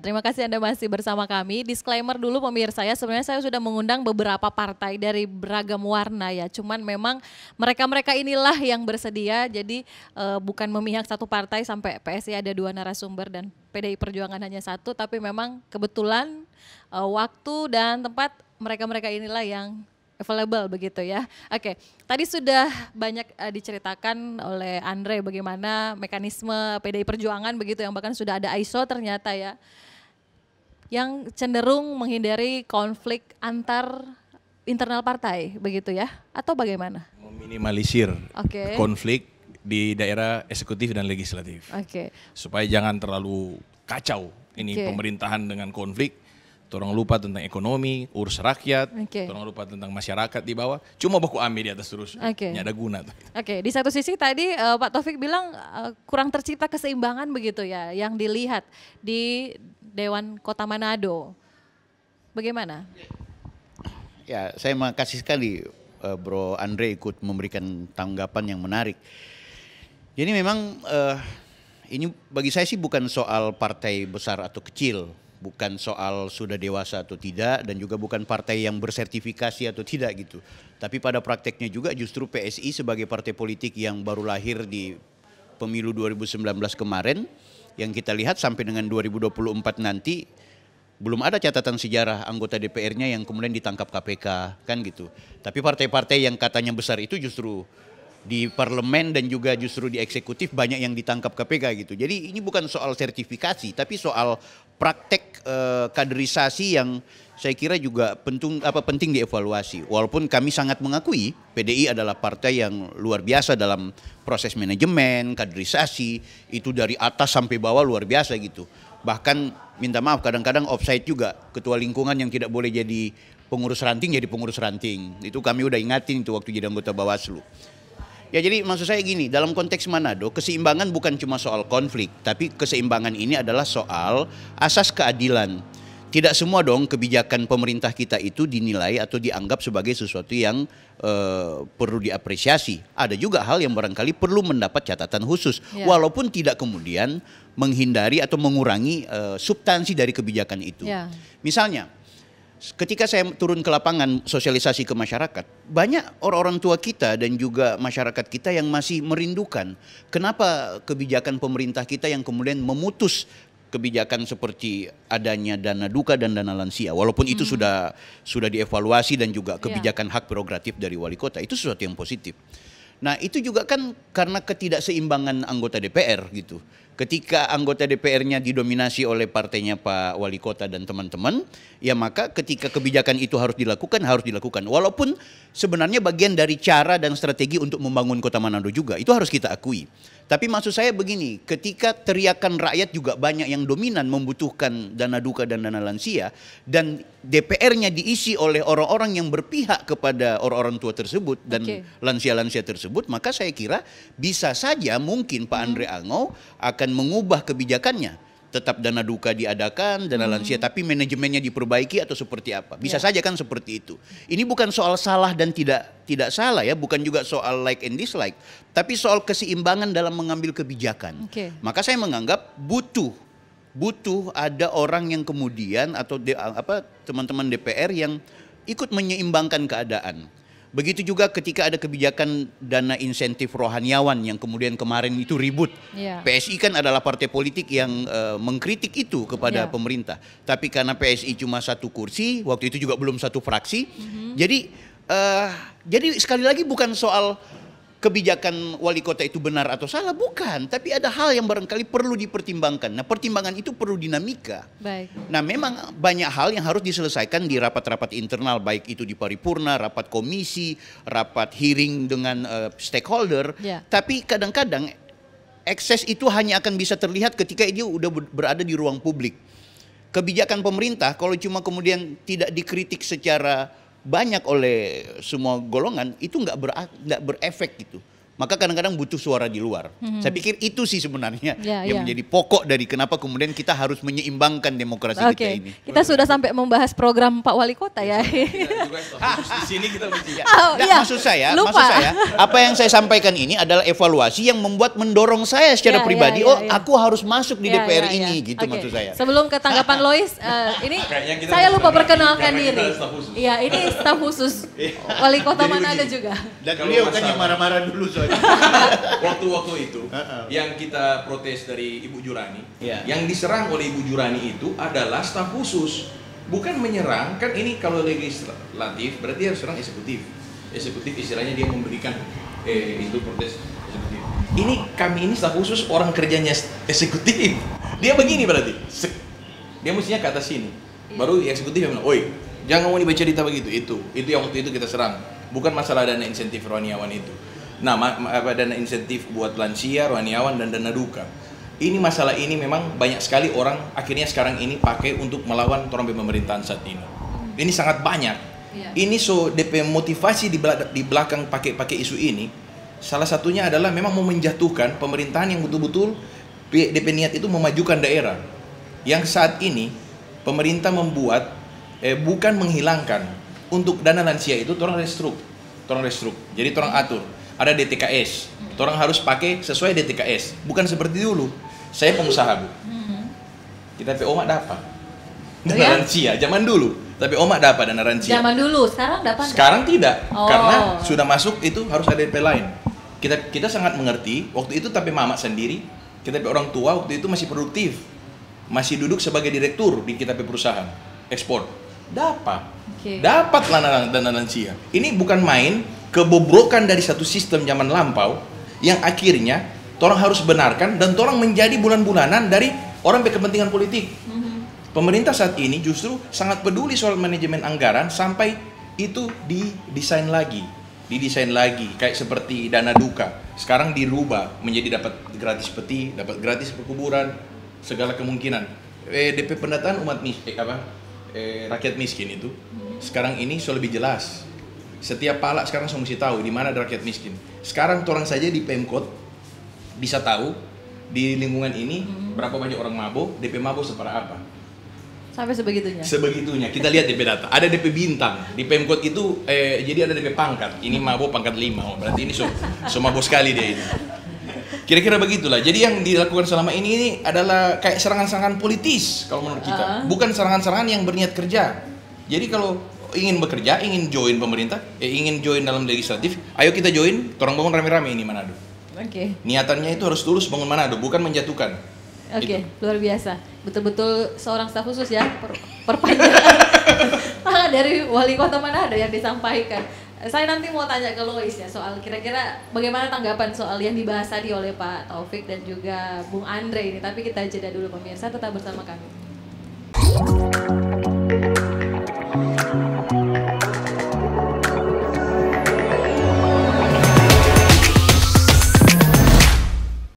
terima kasih Anda masih bersama kami. Disclaimer dulu pemirsa ya, sebenarnya saya sudah mengundang beberapa partai dari beragam warna ya. Cuman memang mereka-mereka inilah yang bersedia, jadi bukan memihak satu partai sampai PSI ada 2 narasumber dan PDI Perjuangan hanya 1. Tapi memang kebetulan waktu dan tempat mereka-mereka inilah yang available begitu ya. Oke, tadi sudah banyak diceritakan oleh Andre bagaimana mekanisme PDI Perjuangan begitu yang bahkan sudah ada ISO ternyata ya. Yang cenderung menghindari konflik antar internal partai begitu ya atau bagaimana? Meminimalisir konflik di daerah eksekutif dan legislatif. Supaya jangan terlalu kacau ini pemerintahan dengan konflik. Orang lupa tentang ekonomi, urus rakyat, orang lupa tentang masyarakat di bawah. Cuma baku ambil di atas terus, nggak ada guna. Di satu sisi tadi Pak Taufik bilang kurang tercipta keseimbangan begitu ya, yang dilihat di Dewan Kota Manado. Bagaimana? Ya, saya makasih sekali Bro Andre ikut memberikan tanggapan yang menarik. Jadi memang ini bagi saya sih bukan soal partai besar atau kecil. Bukan soal sudah dewasa atau tidak dan juga bukan partai yang bersertifikasi atau tidak gitu. Tapi pada prakteknya juga justru PSI sebagai partai politik yang baru lahir di pemilu 2019 kemarin yang kita lihat sampai dengan 2024 nanti belum ada catatan sejarah anggota DPR-nya yang kemudian ditangkap KPK kan gitu. Tapi partai-partai yang katanya besar itu justru di parlemen dan juga justru di eksekutif banyak yang ditangkap KPK gitu. Jadi ini bukan soal sertifikasi tapi soal praktek kaderisasi yang saya kira juga penting dievaluasi. Walaupun kami sangat mengakui PDI adalah partai yang luar biasa dalam proses manajemen, kaderisasi, itu dari atas sampai bawah luar biasa gitu. Bahkan minta maaf kadang-kadang offside juga, ketua lingkungan yang tidak boleh jadi pengurus ranting jadi pengurus ranting. Itu kami udah ingatin itu waktu jadi anggota Bawaslu. Ya jadi maksud saya gini, dalam konteks Manado keseimbangan bukan cuma soal konflik, tapi keseimbangan ini adalah soal asas keadilan. Tidak semua dong kebijakan pemerintah kita itu dinilai atau dianggap sebagai sesuatu yang perlu diapresiasi. Ada juga hal yang barangkali perlu mendapat catatan khusus, walaupun tidak kemudian menghindari atau mengurangi substansi dari kebijakan itu. Misalnya, ketika saya turun ke lapangan sosialisasi ke masyarakat, banyak orang-orang tua kita dan juga masyarakat kita yang masih merindukan kenapa kebijakan pemerintah kita yang kemudian memutus kebijakan seperti adanya dana duka dan dana lansia. Walaupun itu sudah dievaluasi dan juga kebijakan hak prerogatif dari wali kota, itu sesuatu yang positif. Nah itu juga kan karena ketidakseimbangan anggota DPR gitu. Ketika anggota DPR-nya didominasi oleh partainya Pak Wali Kota dan teman-teman, ya maka ketika kebijakan itu harus dilakukan. Walaupun sebenarnya bagian dari cara dan strategi untuk membangun Kota Manado juga, itu harus kita akui. Tapi maksud saya begini, ketika teriakan rakyat juga banyak yang dominan membutuhkan dana duka dan dana lansia, dan DPR-nya diisi oleh orang-orang yang berpihak kepada orang-orang tua tersebut dan lansia-lansia tersebut, maka saya kira bisa saja mungkin Pak Andre Angau akan mengubah kebijakannya. Tetap dana duka diadakan, dana lansia, tapi manajemennya diperbaiki atau seperti apa. Bisa saja kan seperti itu. Ini bukan soal salah dan tidak salah ya, bukan juga soal like and dislike, tapi soal keseimbangan dalam mengambil kebijakan. Maka saya menganggap butuh ada orang yang kemudian atau teman-teman DPR yang ikut menyeimbangkan keadaan. Begitu juga ketika ada kebijakan dana insentif rohaniawan yang kemudian kemarin itu ribut. PSI kan adalah partai politik yang mengkritik itu kepada pemerintah. Tapi karena PSI cuma 1 kursi, waktu itu juga belum 1 fraksi. Jadi sekali lagi bukan soal kebijakan wali kota itu benar atau salah, bukan. Tapi ada hal yang barangkali perlu dipertimbangkan. Nah pertimbangan itu perlu dinamika. Nah memang banyak hal yang harus diselesaikan di rapat-rapat internal, baik itu di paripurna, rapat komisi, rapat hearing dengan stakeholder. Tapi kadang-kadang ekses itu hanya akan bisa terlihat ketika dia udah berada di ruang publik. Kebijakan pemerintah kalau cuma kemudian tidak dikritik secara banyak oleh semua golongan itu nggak berefek gitu. maka kadang-kadang butuh suara di luar. Saya pikir itu sih sebenarnya yang menjadi pokok dari kenapa kemudian kita harus menyeimbangkan demokrasi kita ini. Kita sudah sampai membahas program Pak Wali Kota ya. Di sini kita maksud saya, apa yang saya sampaikan ini adalah evaluasi yang membuat mendorong saya secara pribadi, aku harus masuk di DPR ini, gitu maksud saya. Sebelum ke tanggapan Lois, ini saya lupa perkenalkan diri. Iya, ini staf khusus Wali Kota Manado juga. Dan beliau kan yang marah-marah dulu soalnya. Waktu-waktu itu yang kita protes dari Ibu Jurani, yang diserang oleh Ibu Jurani itu adalah staf khusus, bukan menyerang. Kan ini kalau legislatif berarti harus serang eksekutif. Eksekutif istilahnya dia memberikan itu protes eksekutif. Kami ini staf khusus, orang kerjanya eksekutif. Dia begini berarti, dia mestinya ke atas sini. Baru eksekutif yang bilang, oi, jangan mau dibaca cerita begitu. Itu yang waktu itu kita serang. Bukan masalah dana insentif rohaniawan itu. Nah, dana insentif buat lansia, rohaniawan, dan dana duka. Masalah ini memang banyak sekali orang akhirnya sekarang ini pakai untuk melawan orang pemerintahan saat ini. Ini sangat banyak. Ini DP motivasi di belakang pakai isu ini. Salah satunya adalah memang mau menjatuhkan pemerintahan yang betul-betul DP niat itu memajukan daerah. Yang saat ini pemerintah membuat bukan menghilangkan untuk dana lansia itu orang restruk. Jadi orang atur. Ada DTKS, orang harus pakai sesuai DTKS, bukan seperti dulu. Saya pengusaha, Bu. Kita PO mak dapat dana lansia zaman dulu, tapi omak dapat dana lansia. Zaman dulu, sekarang dapat? Sekarang tidak, karena sudah masuk itu harus ada DP lain. Kita sangat mengerti. Waktu itu tapi mamak sendiri, kita orang tua waktu itu masih produktif, masih duduk sebagai direktur di kita perusahaan ekspor. Dapatlah dana lansia. Ini bukan main. Kebobrokan dari satu sistem zaman lampau yang akhirnya orang harus benarkan dan orang menjadi bulan-bulanan dari orang berkepentingan politik. Pemerintah saat ini justru sangat peduli soal manajemen anggaran sampai itu didesain lagi kayak seperti dana duka. Sekarang dirubah menjadi dapat gratis peti, dapat gratis perkuburan, segala kemungkinan. DP pendataan rakyat miskin itu sekarang ini sudah lebih jelas. Setiap palak sekarang saya mesti tahu di mana ada rakyat miskin. Sekarang orang saja di Pemkot bisa tahu di lingkungan ini berapa banyak orang mabuk, DP mabuk separah apa. Sampai sebegitunya? Sebegitunya. Kita lihat DP data. Ada DP bintang. Di Pemkot itu jadi ada DP pangkat. Ini mabuk pangkat 5. Berarti ini so mabuk sekali dia ini. Kira-kira begitulah. Jadi yang dilakukan selama ini adalah kayak serangan-serangan politis kalau menurut kita. Bukan serangan-serangan yang berniat kerja. Jadi kalau ingin bekerja, ingin join pemerintah, ingin join dalam legislatif, ayo kita join, orang bangun rame-rame ini Manado. Niatannya itu harus tulus bangun Manado, bukan menjatuhkan. Luar biasa. Betul-betul seorang staf khusus ya, perpanjangan dari Wali Kota Manado yang disampaikan. Saya nanti mau tanya ke Lois ya soal kira-kira bagaimana tanggapan soal yang dibahas tadi oleh Pak Taufik dan juga Bung Andre ini. Tapi kita jeda dulu pemirsa, tetap bersama kami.